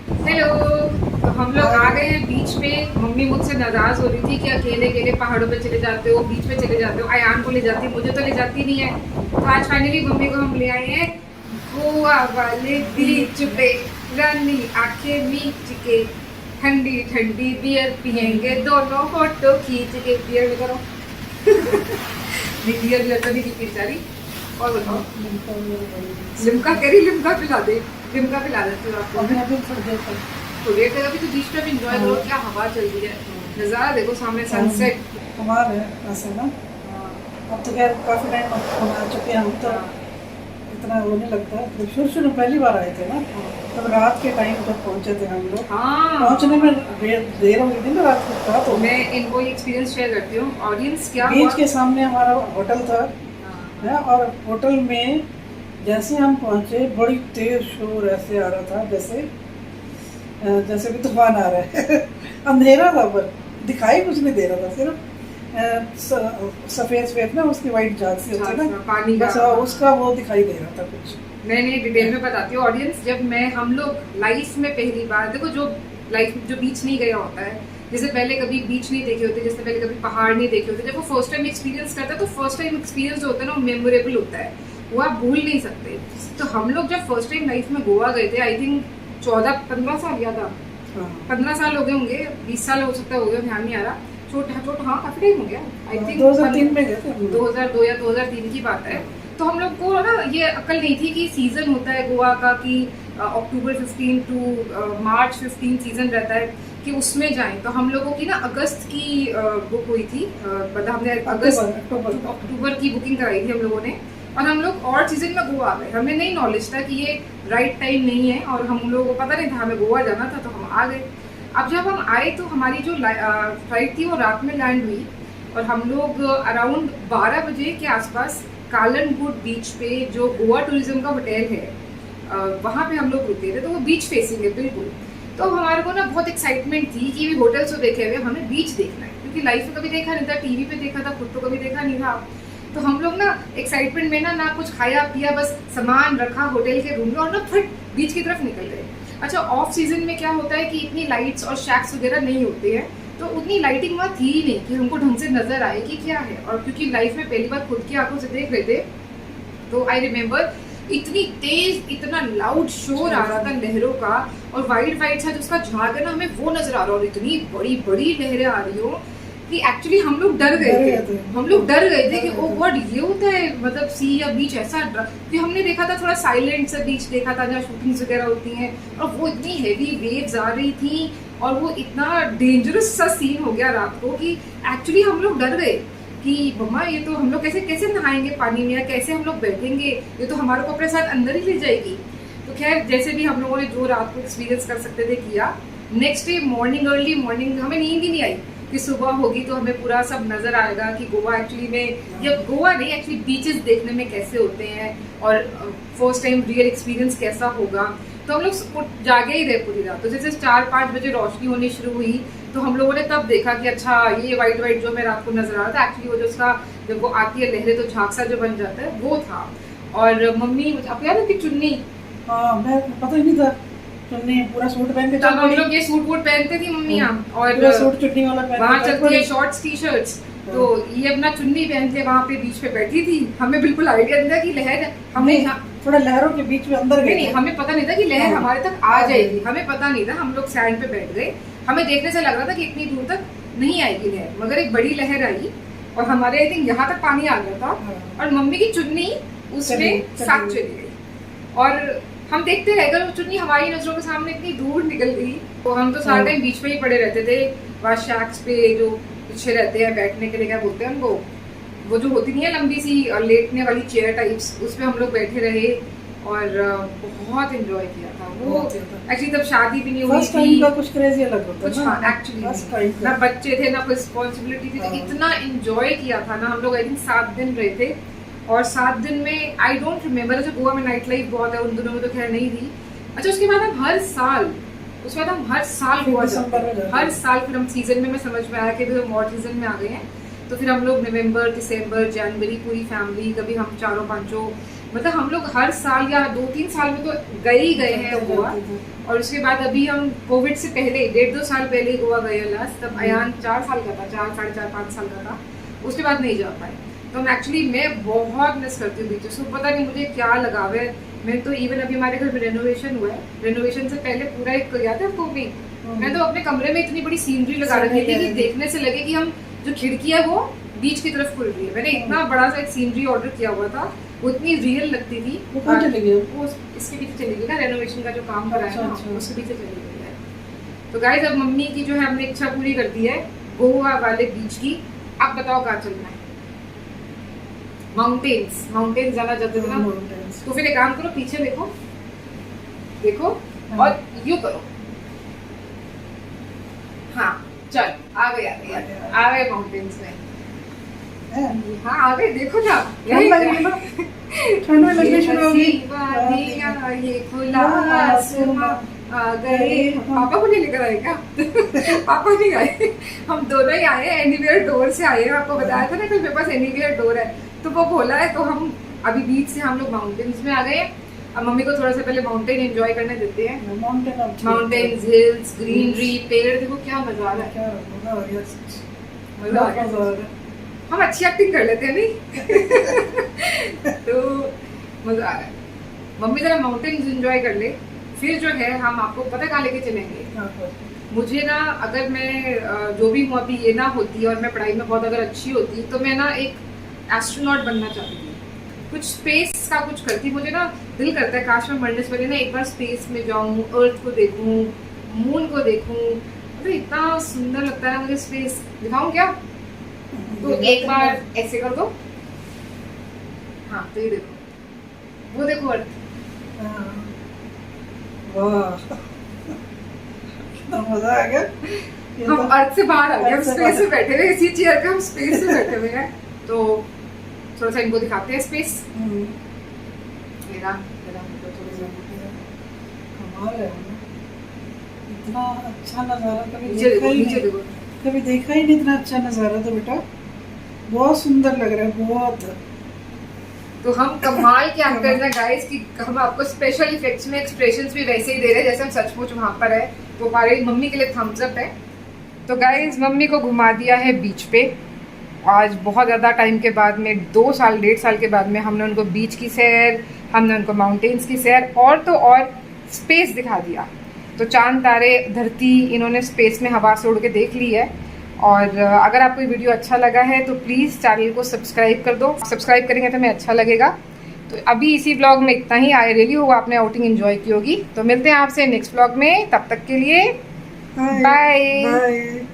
Hello. तो हम लोग आ गए हैं बीच पे। मम्मी मुझसे नाराज हो रही थी कि अकेले अकेले पहाड़ों पे चले जाते हो, बीच पे चले जाते हो। अयान को ले जाती, मुझे तो ले जाती नहीं है। तो आज फाइनली मम्मी को हम ले आए हैं गोवा वाले बीच पे। रानी आंखें मीच के ठंडी ठंडी बियर पियेंगे दोनों, फोटो खींच के। बियर में करो नहीं, बियर लेकर नहीं की बेचारी। और बताओ, लिम्का कह रही, लिम्का पिला दे। लिम्का पिला देती हूँ आपको। तो देर तक अभी तो बीच पे भी इंजॉय करो, क्या हवा चल रही है, नज़ारा देखो सामने, सनसेट। कमाल है ऐसे ना। अब तो खैर काफी टाइम आ चुके हैं हम तो, इतना वो नहीं लगता है। जब शुरू शुरू पहली बार आए थे ना, तब रात के टाइम जब पहुंचे थे हम लोग, हाँ, पहुंचने में देर हो गई थी ना, रात तो मैं इनको ये एक्सपीरियंस शेयर करती हूँ। ऑडियंस क्या बीच हुआ, के सामने हमारा होटल था है, और होटल में जैसे हम पहुंचे बड़ी तेज शोर ऐसे आ रहा था, जैसे भी तूफान आ रहा है अंधेरा था पर दिखाई कुछ नहीं दे रहा था, सिर्फ सफेद सफेद ना उसकी वाइट झाग सी होती है ना, पानी बस का। उसका वो दिखाई दे रहा था कुछ। नहीं, डिटेल में बताती हूँ ऑडियंस। जब हम लोग लाइफ में पहली बार, देखो जो लाइफ जो बीच नहीं गया होता है, जैसे पहले कभी बीच नहीं देखे होते, जैसे पहले कभी पहाड़ नहीं देखे होते, जब वो फर्स्ट टाइम एक्सपीरियंस करता है तो फर्स्ट टाइम एक्सपीरियंस जो होता है ना, वो मेमोरेबल होता है, वो आप भूल नहीं सकते। तो हम लोग जब फर्स्ट टाइम लाइफ में गोवा गए थे, आई थिंक 14-15 साल या था, 15 साल हो गए होंगे, 20 साल हो सकता हो गया, ध्यान नहीं आ रहा। छोटा हाँ, काफी टाइम हो गया। आई थिंक 2003 में गए थे, 2002 या 2003 की बात है। तो हम लोग को ना ये अक्ल नहीं थी कि सीजन होता है गोवा का, कि अक्टूबर 15 टू मार्च 15 सीजन रहता है, कि उसमें जाएं। तो हम लोगों की ना अगस्त की बुक हुई थी, मतलब हमने अक्टूबर की बुकिंग कराई थी हम लोगों ने, और हम लोग और सीजन में गोवा आ गए। हमें नहीं नॉलेज था कि ये राइट टाइम नहीं है, और हम लोगों को पता नहीं था, हमें गोवा जाना था, तो हम आ गए। अब जब हम आए तो हमारी जो फ्लाइट थी वो रात में लैंड हुई, और हम लोग अराउंड 12 बजे के आसपास कालनगुड बीच पे, जो गोवा टूरिज्म का होटल है, वहाँ पे हम लोग रुके थे। तो वो बीच फेसिंग है बिल्कुल। तो हमारे को ना बहुत एक्साइटमेंट थी कि भी होटल से देखे हुए हमें बीच देखना है, क्योंकि लाइफ में कभी देखा नहीं था, टीवी पे देखा था, खुद तो कभी देखा नहीं था। तो हम लोग ना एक्साइटमेंट में ना कुछ खाया पिया, बस सामान रखा होटल के रूम में, और ना फट बीच की तरफ निकल गए। अच्छा, ऑफ सीजन में क्या होता है कि इतनी लाइट्स और शैक्स वगैरह नहीं होते हैं, तो उतनी लाइटिंग वहाँ थी ही नहीं कि हमको ढंग से नजर आए कि क्या है। और क्योंकि लाइफ में पहली बार खुद की आंखों से देख रहे थे, तो आई रिमेम्बर इतनी तेज, इतना लाउड शोर आ रहा था लहरों का, और वाइट वाइट सा जो उसका झाग है ना, हमें वो नजर आ रहा, और इतनी बड़ी बड़ी लहरें आ रही हो कि एक्चुअली हम लोग डर गए थे। हम लोग डर गए थे कि ओ गॉड, ये होता है, मतलब सी या बीच ऐसा। कि हमने देखा था थोड़ा साइलेंट सा बीच देखा था, जहाँ शूटिंग्स वगैरह होती हैं, और वो इतनी हैवी वेव्स आ रही थी, और वो इतना डेंजरस सा सीन हो गया रात को कि एक्चुअली हम लोग डर गए कि मम्मा ये तो हम लोग कैसे कैसे नहाएंगे पानी में, या कैसे हम लोग बैठेंगे, ये तो हमारे को अपने साथ अंदर ही ले जाएगी। तो खैर, जैसे भी हम लोगों ने जो रात को एक्सपीरियंस कर सकते थे किया। Next day morning, early morning, हमें नींद ही नहीं आई कि सुबह होगी तो हमें पूरा सब नजर आएगा कि गोवा एक्चुअली में, या गोवा नहीं एक्चुअली बीचेस देखने में कैसे होते हैं, और फर्स्ट टाइम रियल एक्सपीरियंस कैसा होगा। तो हम लोग जागे ही रहे पूरी रात। तो जैसे 4-5 बजे रोशनी होनी शुरू हुई, तो हम लोगों ने तब देखा कि अच्छा, ये वाइट वाइट जो हमें रात को नजर आ रहा था, एक्चुअली वो जो उसका जब वो आती है लहरें, तो झांक सा जो बन जाता है, वो था। और मम्मी, आपको याद है कि चुन्नी, मैं पता ही नहीं था, चुन्नी पूरा सूट पहन के, तब हम लोग ये सूट वूट पहनते थी मम्मी, और सूट चुन्नी वाला वहाँ चलती है शॉर्ट्स टी शर्ट्स, तो ये अपना चुन्नी पहन के वहाँ पे बीच पे बैठी थी। हमें बिल्कुल आइडिया नहीं था कि लहर, हमें थोड़ा लहरों के बीच में अंदर नहीं, हमें पता नहीं था कि लहर हमारे तक आ जाएगी, हमें पता नहीं था। हम लोग सैंड पे बैठ गए, हमें देखने से लग रहा था कि इतनी दूर तक नहीं आएगी लहर, मगर एक बड़ी लहर आई, और हमारे आई थिंक यहाँ तक पानी आ गया था, और मम्मी की चुन्नी उसमें साथ चली गई, और हम देखते रह गए। चुन्नी हमारी नजरों के सामने इतनी दूर निकल गई। तो हम तो सारा टाइम बीच पे ही पड़े रहते थे, वहाँ शैक्स पे जो पीछे रहते हैं बैठने के लिए, क्या बोलते हैं उनको, वो जो होती नहीं है लंबी सी लेटने वाली चेयर टाइप्स, उस पे हम लोग बैठे रहे, और बहुत एंजॉय किया था वो। एक्चुअली तब शादी भी नहीं हुई थी, कुछ क्रेजी अलग होता कुछ, हाँ एक्चुअली ना बच्चे थे ना कोई रिस्पॉन्सिबिलिटी थी, तो इतना एंजॉय किया था ना हम लोग। आई थिंक 7 दिन रहे थे, और 7 दिन में आई डोंट रिमेम्बर, जो गोवा में नाइट लाइफ बहुत है, उन दिनों में तो खैर नहीं थी। अच्छा, उसके बाद हम हर साल गोवा जाते हैं, हर साल। फिर हम सीजन में समझ में आया कि हम और सीजन में आ गए हैं, तो फिर हम लोग नवंबर, दिसंबर, जनवरी पूरी फैमिली, कभी हम चारों पांचों, मतलब हम लोग हर साल या 2-3 साल में तो गए ही गए हैं गोवा। और उसके बाद अभी हम कोविड से पहले 1.5-2 साल पहले ही गोवा गए लास्ट, तब अयान 4 साल का था, 4 साढ़े 4 5 साल का था। उसके बाद नहीं जा पाए। तो मैं बहुत मिस करती हूँ बीचेस को, पता नहीं मुझे क्या लगाव है। मैं तो इवन अभी हमारे घर में रेनोवेशन हुआ है, रेनोवेशन से पहले पूरा एक याद है आपको भी, मैं तो अपने कमरे में इतनी बड़ी सीनरी लगा रखी थी कि देखने से लगे कि हम जो खिड़की है वो बीच की तरफ खुल रही है। मैंने इतना बड़ा सा एक सीनरी ऑर्डर किया हुआ था, वो इतनी रियल लगती थी। वो कहाँ चली गई? वो इसके पीछे चली गई ना, रेनोवेशन का जो काम करा है ना, अच्छा। उसके पीछे चली गई है। तो गाइस अब मम्मी की जो है हमने इच्छा पूरी कर दी है गोवा वाले बीच की। अब बताओ कहाँ चलना है? माउंटेन्स जाना चाहते हो ना? तो फिर एक काम करो, पीछे देखो और यूं करो। हाँ चल, आ गए माउंटेन्स में। हाँ आ गए, देखो ना, ठंड में लगनी शुरू होगी। ये खुला आसमां आ गए। पापा को नहीं लेकर आए क्या? पापा नहीं आए, हम दोनों ही आए, एनीवेयर डोर से आए हैं। आपको बताया था ना कि मेरे पास एनीवेयर डोर है, तो वो खोला है। तो हम अभी बीच से हम लोग माउंटेन्स में आ गए। अब मम्मी को थोड़ा सा पहले माउंटेन एंजॉय करने देते हैं। माउंटेन्स, हिल्स, ग्रीनरी, पेड़, देखो क्या मजा आ रहा है। मजा आ गया। हम अच्छी एक्टिंग कर लेते हैं नहीं? तो मजा आ रहा है। मम्मी जरा माउंटेन्स एंजॉय कर ले, फिर जो है हम आपको पता कहाँ लेके चलेंगे। मुझे ना, अगर मैं जो भी हूँ अभी ये ना होती और मैं पढ़ाई में बहुत अगर अच्छी होती, तो मैं ना एक एस्ट्रोनॉट बनना चाहती थी, कुछ स्पेस का कुछ करती। मुझे ना दिल करता है काश मैं मरने से पहले ना एक बार स्पेस में जाऊँ, अर्थ को देखूँ, मून को देखूँ। मतलब इतना सुंदर लगता है मुझे स्पेस। दिखाऊँ क्या? तो एक बार ऐसे कर दो। हाँ तो ये देखो, वो देखो अर्थ। कितना मजा आ गया। हम अर्थ से बाहर आ गए, हम स्पेस में बैठे हुए, इसी चेयर पे हम स्पेस में बैठे हुए हैं। तो थोड़ा सा इनको दिखाते हैं स्पेस। इतना अच्छा नजारा कभी नीचे देखा ही नहीं इतना अच्छा नजारा। तो बेटा बहुत सुंदर लग रहा है, बहुत। तो हम कमाल क्या कर रहे हैं गाइस कि हम आपको स्पेशल इफेक्ट्स में एक्सप्रेशंस भी वैसे ही दे रहे हैं जैसे हम सचमुच वहां पर है। तो हमारी मम्मी के लिए थम्स अप है। तो गाइस मम्मी को घुमा दिया है बीच पे। आज बहुत ज़्यादा टाइम के बाद में, 2 साल 1.5 साल के बाद में, हमने उनको बीच की सैर, हमने उनको माउंटेन्स की सैर और तो और स्पेस दिखा दिया। तो चांद, तारे, धरती इन्होंने स्पेस में हवा से उड़ के देख ली है। और अगर आपको ये वीडियो अच्छा लगा है तो प्लीज़ चैनल को सब्सक्राइब कर दो। सब्सक्राइब करेंगे तो हमें अच्छा लगेगा। तो अभी इसी व्लॉग में इतना ही। आई रियली होप आपने आउटिंग एंजॉय की होगी। तो मिलते हैं आपसे नेक्स्ट व्लॉग में, तब तक के लिए बाय।